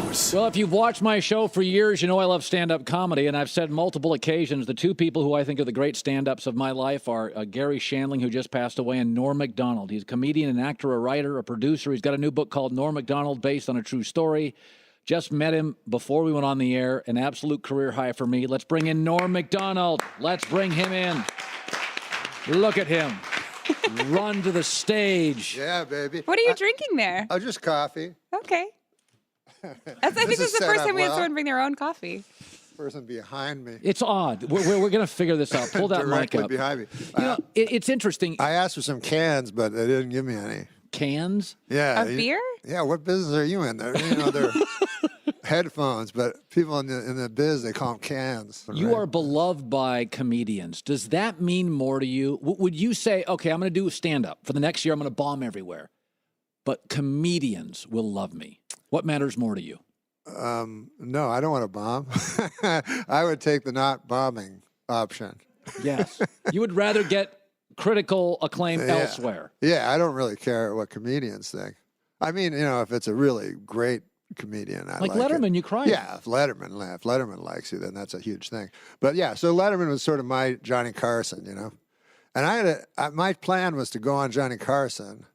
news. Well, if you've watched my show for years, you know I love stand-up comedy, and I've said multiple occasions the two people who I think are the great stand-ups of my life are Gary Shandling, who just passed away, and Norm Macdonald. He's a comedian, an actor, a writer, a producer. He's got a new book called NormMacdonald, based on a true story. Just met him before we went on the air. An absolute career high for me. Let's bring in Norm Macdonald. Let's bring him in. Look at him. Run to the stage. Yeah, baby. What are you drinking there? Oh, just coffee. Okay. I think this is the first time we had someone bring their own coffee. Person behind me. It's odd. We're going to figure this out. Pull that mic Directly up. behind me. You know, it's interesting. I asked for some cans, but they didn't give me any. Cans? Yeah. Of beer? Yeah. What business are you in? They're headphones, but people in the biz, they call them cans. You are beloved by comedians. Does that mean more to you? Would you say, okay, I'm going to do stand-up. For the next year, I'm going to bomb everywhere. But comedians will love me. What matters more to you? No, I don't want to bomb. I would take the not bombing option. Yes. You would rather get critical acclaim elsewhere. Yeah, I don't really care what comedians think. I mean, if it's a really great comedian, I like Letterman, it. you cry. Yeah, if Letterman likes you, then that's a huge thing. But yeah, so Letterman was sort of my Johnny Carson, And my plan was to go on Johnny Carson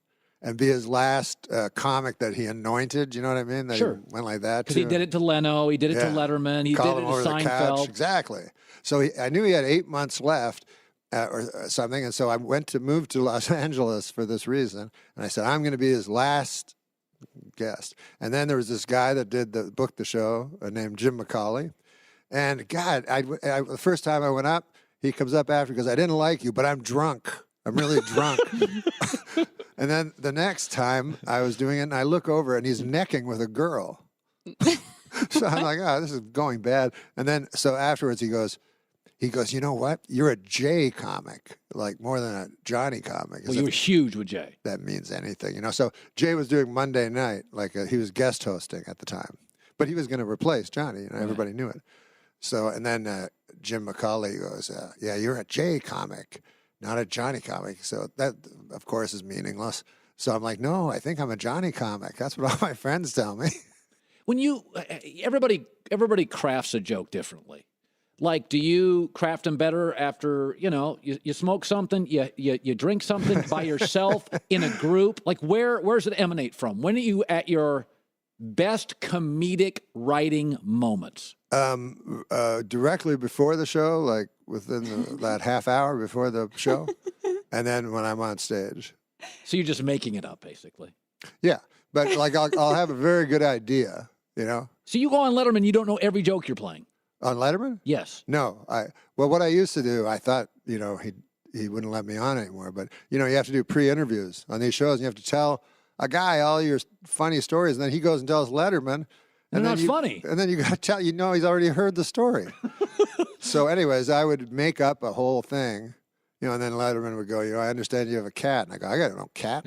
and be his last comic that he anointed. You know what I mean? That Sure. He went like that. Because he did it to Leno. He did it to Letterman. He Call did him it to over the couch. Seinfeld. Exactly. So I knew he had 8 months left or something. And so I moved to Los Angeles for this reason. And I said, I'm going to be his last guest. And then there was this guy that booked the show named Jim McCauley. And God, the first time I went up, he comes up after because I didn't like you, but I'm drunk. I'm really drunk. And then the next time I was doing it, and I look over, and he's necking with a girl. So I'm like, oh, this is going bad. And then, so afterwards, he goes, you know what? You're a Jay comic, like more than a Johnny comic. Well, you were huge with Jay. That means anything, So Jay was doing Monday night, he was guest hosting at the time. But he was going to replace Johnny, everybody knew it. So, and then Jim McCauley goes, yeah, you're a Jay comic, not a Johnny comic. So that, of course, is meaningless. So I'm like, no, I think I'm a Johnny comic. That's what all my friends tell me. When everybody crafts a joke differently. Like, do you craft them better after, you smoke something, you drink something by yourself in a group? Like, where's it emanate from? When are you at your best comedic writing moments? Directly before the show, like within that half hour before the show, and then when I'm on stage. So you're just making it up, basically. Yeah, but I'll have a very good idea, So you go on Letterman, you don't know every joke you're playing. On Letterman? Yes. No. What I used to do, I thought, he wouldn't let me on anymore. But, you have to do pre-interviews on these shows. And you have to tell a guy all your funny stories. And then he goes and tells Letterman. They're not funny. And then you got to tell, he's already heard the story. So anyways, I would make up a whole thing, and then Letterman would go, I understand you have a cat. And I go, I got no cat.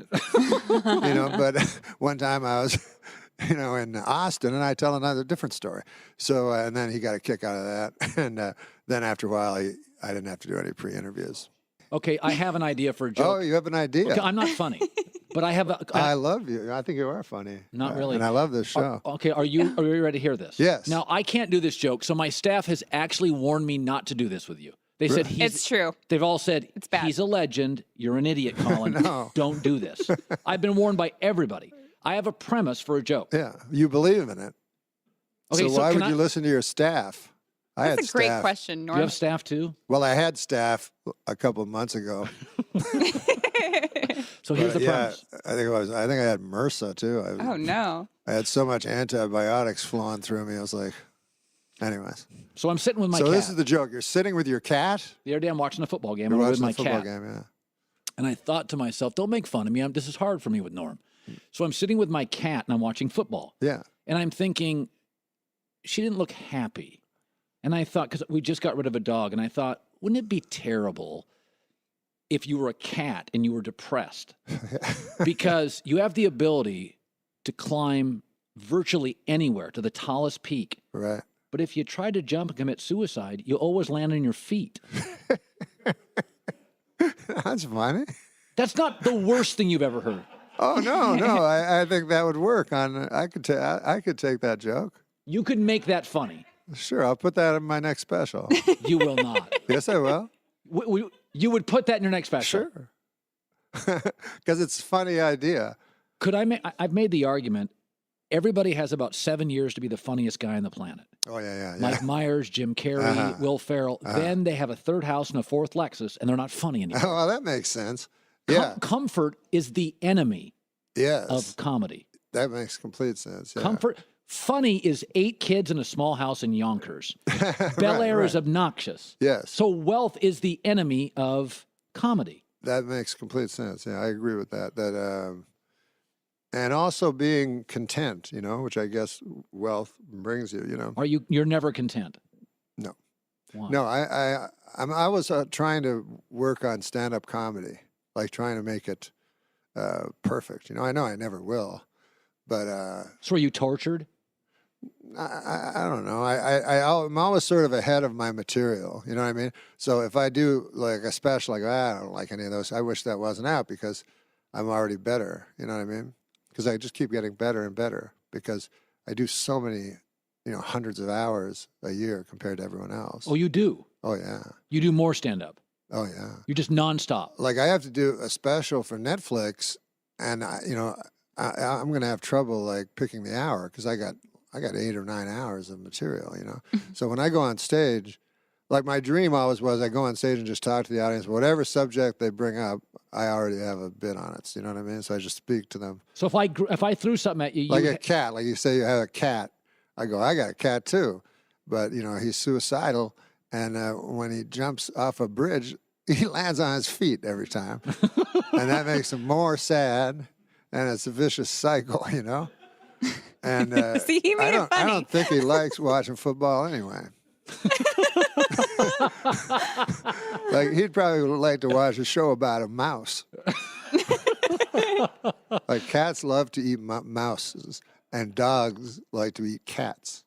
But one time I was... in Austin, and I tell another different story. So, and then he got a kick out of that. And then after a while, I didn't have to do any pre-interviews. Okay, I have an idea for a joke. Oh, you have an idea? Okay, I'm not funny, but I have I love you. I think you are funny. Not really. And I love this show. Okay, are you ready to hear this? Yes. Now, I can't do this joke, so my staff has actually warned me not to do this with you. They said It's true. They've all said, it's bad. He's a legend. You're an idiot, Colin. No. Don't do this. I've been warned by everybody. I have a premise for a joke. Yeah, you believe in it. Okay, so why would you listen to your staff? That's a great question, Norm. Do you have staff too? Well, I had staff a couple of months ago. So here's the premise. I think I had MRSA too. Oh no! I had so much antibiotics flowing through me. I was like, anyways. So I'm sitting with my cat. So this is the joke. You're sitting with your cat? The other day I'm watching a football game. You're I'm watching with my a football cat. game, yeah. And I thought to myself, don't make fun of me. This is hard for me with Norm. So I'm sitting with my cat and I'm watching football. Yeah. And I'm thinking, she didn't look happy. And I thought, because we just got rid of a dog, and I thought, wouldn't it be terrible if you were a cat and you were depressed? Because you have the ability to climb virtually anywhere to the tallest peak. Right. But if you try to jump and commit suicide, you always land on your feet. That's funny. That's not the worst thing you've ever heard. Oh no! I think that would work. I could take that joke. You could make that funny. Sure, I'll put that in my next special. You will not. Yes, I will. You would put that in your next special. Sure. Because it's a funny idea. Could I make? I've made the argument. Everybody has about 7 years to be the funniest guy on the planet. Oh yeah. Mike Myers, Jim Carrey, Will Ferrell. Then they have a third house and a fourth Lexus, and they're not funny anymore. Oh, well, that makes sense. Yeah. Comfort is the enemy Yes. of comedy. That makes complete sense. Yeah. Comfort. Funny is 8 kids in a small house in Yonkers. Bel Air is obnoxious. Yes. So wealth is the enemy of comedy. That makes complete sense. Yeah, I agree with that. And also being content, which I guess wealth brings you. You're never content? No. Why? No, I was trying to work on stand-up comedy, like trying to make it perfect. I know I never will, but so are you tortured? I don't know. I'm always sort of ahead of my material. You know what I mean? So if I do like a special, I don't like any of those. I wish that wasn't out because I'm already better. You know what I mean? Because I just keep getting better and better because I do so many, hundreds of hours a year compared to everyone else. Oh, you do? Oh, yeah. You do more stand-up? Oh, yeah. You just nonstop? Like I have to do a special for Netflix, and I'm going to have trouble like picking the hour because I got 8 or 9 hours of material. So when I go on stage, like my dream always was I go on stage and just talk to the audience. Whatever subject they bring up, I already have a bit on it. You know what I mean? So I just speak to them. So if I threw something at you, like a cat, like you say you have a cat, I go, I got a cat too, but he's suicidal, and when he jumps off a bridge, he lands on his feet every time, and that makes him more sad, and it's a vicious cycle, And See, he made it funny. I don't think he likes watching football anyway. Like he'd probably like to watch a show about a mouse. Like cats love to eat mouses, and dogs like to eat cats.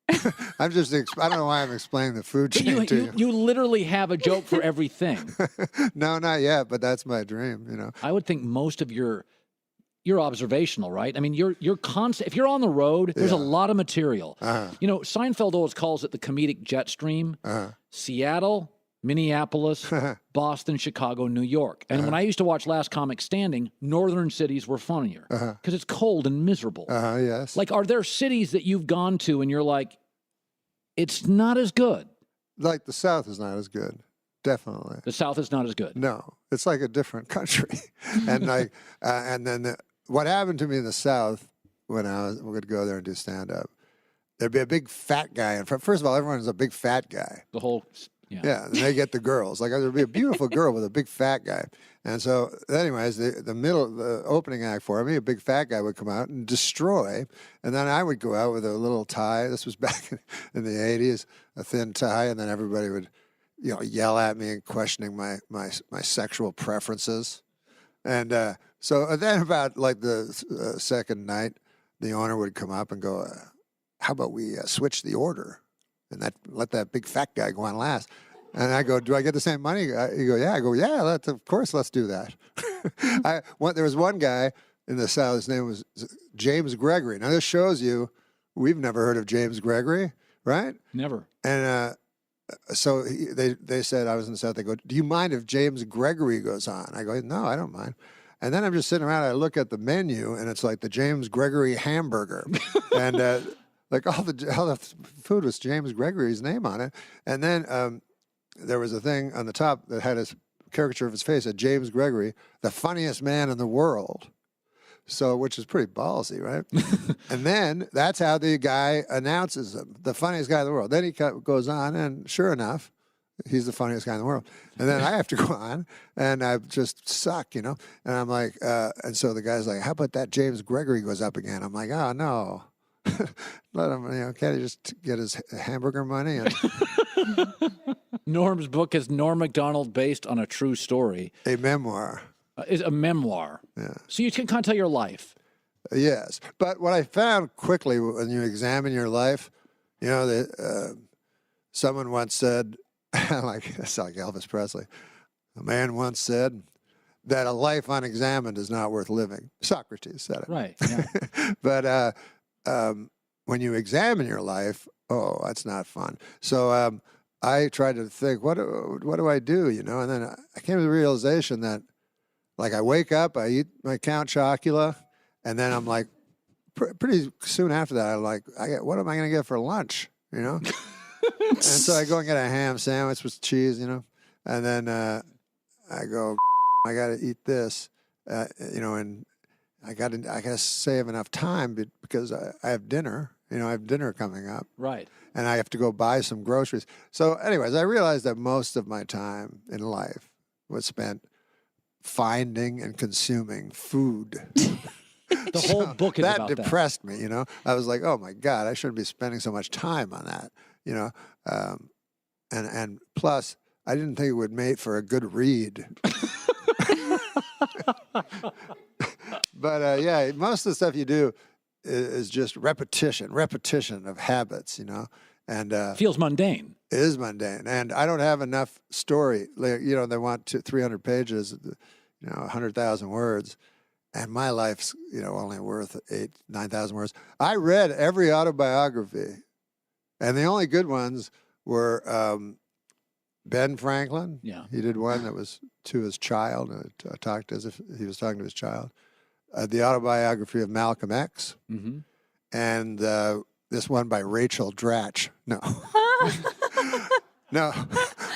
I don't know why I'm explaining the food chain to you. You literally have a joke for everything. No, not yet, but that's my dream. I would think most of you're observational, right? I mean, you're constant. If you're on the road, there's a lot of material. Seinfeld always calls it the comedic jet stream. Seattle, Minneapolis, Boston, Chicago, New York. And when I used to watch Last Comic Standing, northern cities were funnier because it's cold and miserable. Yes. Like, are there cities that you've gone to and you're like, it's not as good? Like the South is not as good. Definitely. The South is not as good. No, it's like a different country. And and then what happened to me in the South when I would go there and do stand-up, there'd be a big fat guy. And first of all, everyone's a big fat guy. The whole... Yeah, and they get the girls. Like there'd be a beautiful girl with a big fat guy, and so anyways, the opening act for me, a big fat guy would come out and destroy, and then I would go out with a little tie. This was back in the '80s, a thin tie, and then everybody would, yell at me and questioning my sexual preferences, and so then about like the second night, the owner would come up and go, "How about we switch the order?" And let that big fat guy go on last. And I go, do I get the same money? You go, yeah. I go, yeah, of course, let's do that. There was one guy in the South, his name was James Gregory. Now, this shows you, we've never heard of James Gregory, right? Never. And so they said, I was in the South, they go, do you mind if James Gregory goes on? I go, no, I don't mind. And then I'm just sitting around, I look at the menu, and it's like the James Gregory hamburger. And like all the food was James Gregory's name on it. And then there was a thing on the top that had his caricature of his face, at James Gregory, the funniest man in the world. So, which is pretty ballsy, right? And then that's how the guy announces him, the funniest guy in the world. Then he goes on, and sure enough, he's the funniest guy in the world. And then I have to go on, and I just suck, And I'm like, and so the guy's like, how about that James Gregory goes up again? I'm like, oh, no. Let him, can't he just get his hamburger money? Norm's book is Norm Macdonald, based on a true story. A memoir. Is a memoir. Yeah. So you can kind of tell your life. Yes. But what I found quickly when you examine your life, someone once said, it's like Elvis Presley, a man once said, that a life unexamined is not worth living. Socrates said it. Right. Yeah. But when you examine your life, oh, that's not fun. So I tried to think, what do I do, you know? And then I came to the realization that, like, I wake up, I eat my Count Chocula, and then I'm like, pretty soon after that, I'm like, what am I going to get for lunch, you know? And so I go and get a ham sandwich with cheese, you know? And then I go, I got to eat this, you know, and I got to save enough time because I have dinner. You know, I have dinner coming up. Right. And I have to go buy some groceries. So anyways, I realized that most of my time in life was spent finding and consuming food. The whole book is about that. That depressed me, you know. I was like, oh, my God, I shouldn't be spending so much time on that, you know. And plus, I didn't think it would make for a good read. But, yeah, most of the stuff you do is just repetition of habits, you know. And feels mundane. It is mundane. And I don't have enough story. You know, they want 300 pages, you know, 100,000 words. And my life's, you know, only worth 9,000 words. I read every autobiography. And the only good ones were Ben Franklin. Yeah. He did one that was to his child. Talked as if he was talking to his child. The autobiography of Malcolm X. Mm-hmm. And this one by Rachel Dratch. No. No.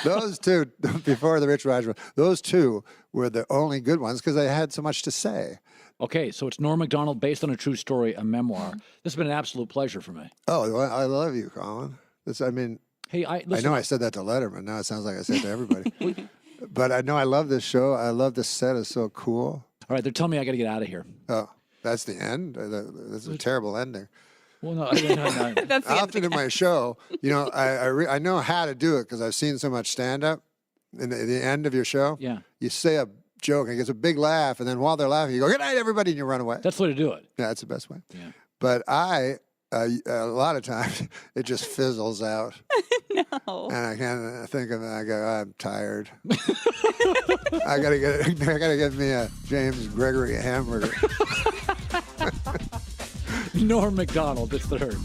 Those two, before the Rich Raj, those two were the only good ones because they had so much to say. Okay, so it's Norm Macdonald, based on a true story, a memoir. This has been an absolute pleasure for me. Oh, well, I love you, Colin. Hey, I know I said that to Letterman. Now it sounds like I said it to everybody. But I know I love this show. I love this set. It's so cool. All right, they're telling me I got to get out of here. Oh, that's the end? That's a terrible ending. Well, no. That's the Often in my show, you know, I know how to do it because I've seen so much stand-up. In the end of your show, Yeah. you say a joke and it gets a big laugh, and then while they're laughing, you go, "Good night, everybody," and you run away. That's the way to do it. Yeah, that's the best way. Yeah. But a lot of times, it just fizzles out. No. And I can't think of it. I go, I'm tired. I gotta get me a James Gregory hamburger. Norm Macdonald, it's the Herd.